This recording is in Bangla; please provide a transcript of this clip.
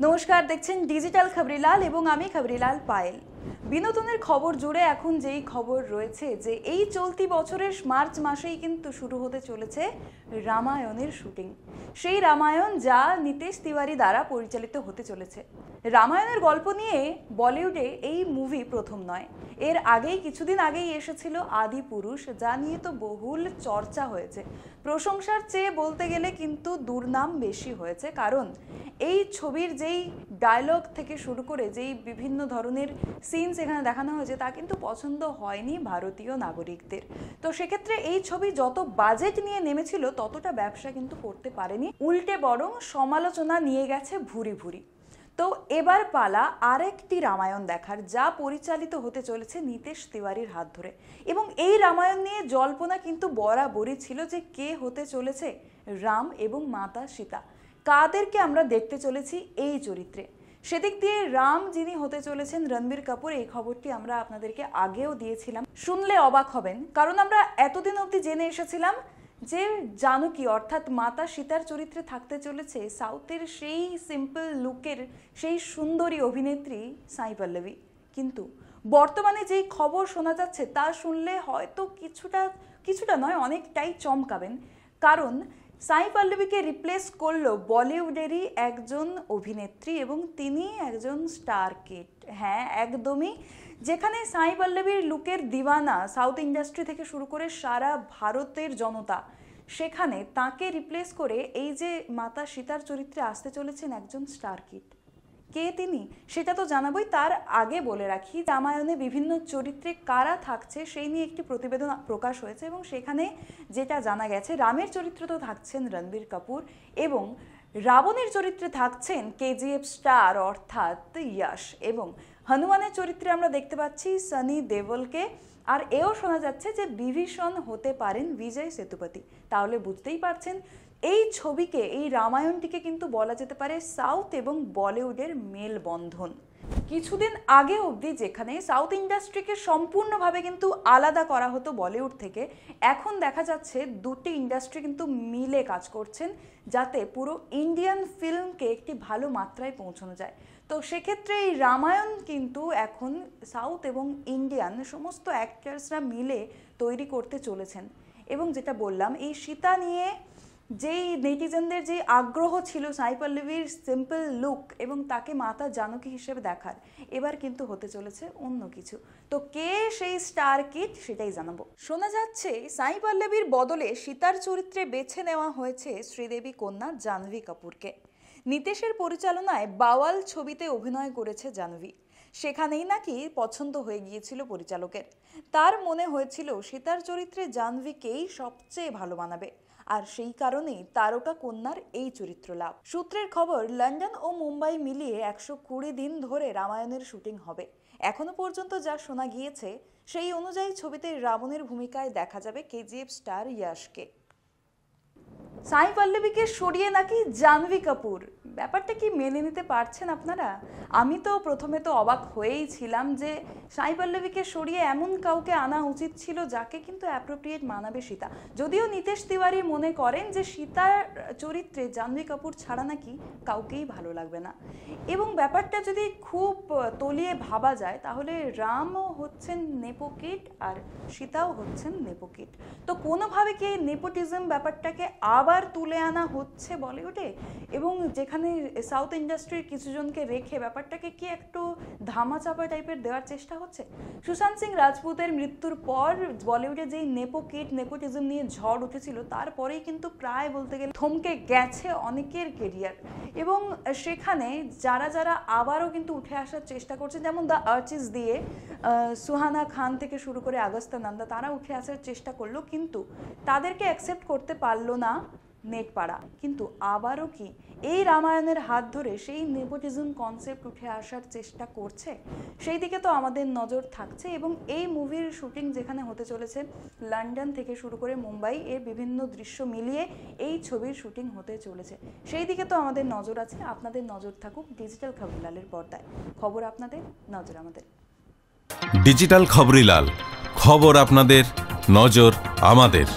নমস্কার, দেখছেন ডিজিটাল খবরিলাল এবং আমি খবরিলাল পায়েল। বিনোদনের খবর জুড়ে এখন যেই খবর রয়েছে যে এই চলতি বছরের মার্চ মাসেই কিন্তু শুরু হতে চলেছে রামায়ণের শুটিং। সেই রামায়ণ যা নিতেশ তিওয়ারি দ্বারা পরিচালিত হতে চলেছে। রামায়ণের গল্প নিয়ে বলিউডে এই মুভি প্রথম নয়, এর আগেই কিছুদিন আগেই এসেছিল আদিপুরুষ, যা নিয়ে তো বহুল চর্চা হয়েছে। প্রশংসার চেয়ে বলতে গেলে কিন্তু দুর্নাম বেশি হয়েছে, কারণ এই ছবির যেই ডায়লগ থেকে শুরু করে যেই বিভিন্ন ধরনের সিনস এখানে দেখানো হয়েছে তা কিন্তু পছন্দ হয়নি ভারতীয় নাগরিকদের। তো সেক্ষেত্রে এই ছবি যত বাজেট নিয়ে নেমেছিল ততটা ব্যবসা কিন্তু করতে পারেনি, উল্টে বরং সমালোচনা নিয়ে গেছে ভুরি ভুরি। তো এবার পালা আরেকটি রামায়ণ দেখার, যা পরিচালিত হতে চলেছে নিতেশ তিওয়ারির হাত ধরে। এবং এই রামায়ণ নিয়ে জল্পনা কিন্তু বরাবরই ছিল যে কে হতে চলেছে রাম এবং মাতা সীতা, কাদেরকে আমরা দেখতে চলেছি এই চরিত্রে। সেদিক দিয়ে রাম যিনি হতে চলেছেন রণবীর কাপুর, এই খবরটি আমরা আপনাদেরকে আগেও দিয়েছিলাম। শুনলে অবাক হবেন, কারণ আমরা এতদিন অবধি জেনে এসেছিলাম যে জানকী অর্থাৎ মাতা সীতার চরিত্রে থাকতে চলেছে সাউথের সেই সিম্পল লুকের সেই সুন্দরী অভিনেত্রী সাই পল্লবী। কিন্তু বর্তমানে যেই খবর শোনা যাচ্ছে তা শুনলে হয়তো কিছুটা নয় অনেকটাই চমকাবেন, কারণ সাই পল্লবীকে রিপ্লেস করলো বলিউডেরই একজন অভিনেত্রী এবং তিনি একজন স্টার কিড। হ্যাঁ, একদমই। যেখানে সাই পল্লবীর লুকের দিওয়ানা সাউথ ইন্ডাস্ট্রি থেকে শুরু করে সারা ভারতের জনতা, সেখানে তাকে রিপ্লেস করে এই যে মাতা সীতার চরিত্রে আসতে চলেছেন একজন স্টার কিড। কে তিনি সেটা তো জানাবোই, তার আগে বলে রাখি রামায়ণে বিভিন্ন চরিত্রে কারা থাকছে সেই নিয়ে একটি প্রতিবেদন প্রকাশ হয়েছে এবং সেখানে যেটা জানা গেছে, রামের চরিত্রে তো থাকছেন রণবীর কাপুর এবং রাবণের চরিত্রে থাকছেন কেজিএফ স্টার অর্থাৎ ইয়াশ, এবং হনুমানের চরিত্রে আমরা দেখতে পাচ্ছি সানি দেওলকে। আর এও শোনা যাচ্ছে যে বিভীষণ হতে পারেন বিজয় সেতুপতি। তাহলে বুঝতেই পারছেন এই ছবিকে, এই রামায়ণটিকে কিন্তু বলা যেতে পারে সাউথ এবং বলিউডের মেলবন্ধন। কিছুদিন আগে অবধি যেখানে সাউথ ইন্ডাস্ট্রিকে সম্পূর্ণভাবে কিন্তু আলাদা করা হতো বলিউড থেকে, এখন দেখা যাচ্ছে দুটি ইন্ডাস্ট্রি কিন্তু মিলে কাজ করছেন যাতে পুরো ইন্ডিয়ান ফিল্মকে একটি ভালো মাত্রায় পৌঁছানো যায়। তো সেক্ষেত্রে এই রামায়ণ কিন্তু এখন সাউথ এবং ইন্ডিয়ান সমস্ত অ্যাক্টার্সরা মিলে তৈরি করতে চলেছেন। এবং যেটা বললাম, এই সীতা নিয়ে যেই নেটিজেনদের যে আগ্রহ ছিল সাই পল্লবীর সিম্পল লুক এবং তাকে মাতা জানকী হিসেবে দেখার, এবার কিন্তু হতে চলেছে অন্য কিছু। তো কে সেই স্টার কিড সেটাই জানাবো। শোনা যাচ্ছে সাই পল্লবীর বদলে সীতার চরিত্রে বেছে নেওয়া হয়েছে শ্রীদেবী কন্যা জাহ্নবী কাপুরকে। নিতেশের পরিচালনায় বাওয়াল ছবিতে অভিনয় করেছে জাহ্নবী, সেখানেই নাকি পছন্দ হয়ে গিয়েছিল পরিচালকের। তার মনে হয়েছিল সীতার চরিত্রে জাহ্নবীকেই সবচেয়ে ভালো মানাবে, আর সেই কারণেই তারকা কন্যার এই চরিত্র লাভ। সূত্রের খবর, লন্ডন ও মুম্বাই মিলিয়ে 120 দিন ধরে রামায়ণের শুটিং হবে। এখনো পর্যন্ত যা শোনা গিয়েছে সেই অনুযায়ী ছবিতে রাবণের ভূমিকায় দেখা যাবে কেজিএফ স্টার ইয়াশকে। সাই পল্লবীকে সরিয়ে নাকি জাহ্নবী কাপুর, ব্যাপারটা কি মেনে নিতে পারছেন আপনারা? আমি তো প্রথমে তো অবাক হয়েই ছিলাম যে সাই পল্লবীকে সরিয়ে এমন কাউকে আনা উচিত ছিল যাকে কিন্তু অ্যাপ্রোপ্রিয়েট মানাবে সীতা। যদিও নিতেশ তিওয়ারি মনে করেন যে সীতার চরিত্রে জাহ্নবী কাপুর ছাড়া নাকি কাউকেই ভালো লাগবে না। এবং ব্যাপারটা যদি খুব তলিয়ে ভাবা যায় তাহলে রামও হচ্ছেন নেপোকিড আর সীতাও হচ্ছেন নেপোকিড। তো কোনোভাবে কি নেপোটিজম ব্যাপারটাকে আবার তুলে আনা হচ্ছে বলিউডে, এবং যেখানে সাউথ ইন্ডাস্ট্রির কিছুজনকে রেখে ব্যাপারটাকে কি একটু ধামাচাপা টাইপের দেওয়ার চেষ্টা হচ্ছে। সুশান্ত সিং রাজপুতের মৃত্যুর পর বলিউডে যেই নেপোটিজম নিয়ে ঝড় উঠেছিল, তারপরেই কিন্তু প্রায় বলতে গেলে থমকে গেছে অনেকের কেরিয়ার। এবং সেখানে যারা আবারও কিন্তু উঠে আসার চেষ্টা করছে, যেমন দ্য আর্চিস দিয়ে সুহানা খান থেকে শুরু করে আগস্তা নন্দা, তারা উঠে আসার চেষ্টা করলো, কিন্তু তাদেরকে অ্যাকসেপ্ট করতে পারলো না নেটপাড়া। কিন্তু আবারও কি এই রামায়ণের হাত ধরে সেই নেপোটিজম কনসেপ্ট উঠে আসার চেষ্টা করছে? সেই দিকে তো আমাদের নজর থাকছে। এবং এই মুভির শুটিং যেখানে হতে চলেছে লন্ডন থেকে শুরু করে মুম্বাই, এর বিভিন্ন দৃশ্য মিলিয়ে এই ছবির শুটিং হতে চলেছে, সেই দিকে তো আমাদের নজর আছে। আপনাদের নজর থাকুক ডিজিটাল খবরিলালের পর্দায়। খবর আপনাদের, নজর আমাদের। ডিজিটাল খবরিলাল, খবর আপনাদের, নজর আমাদের।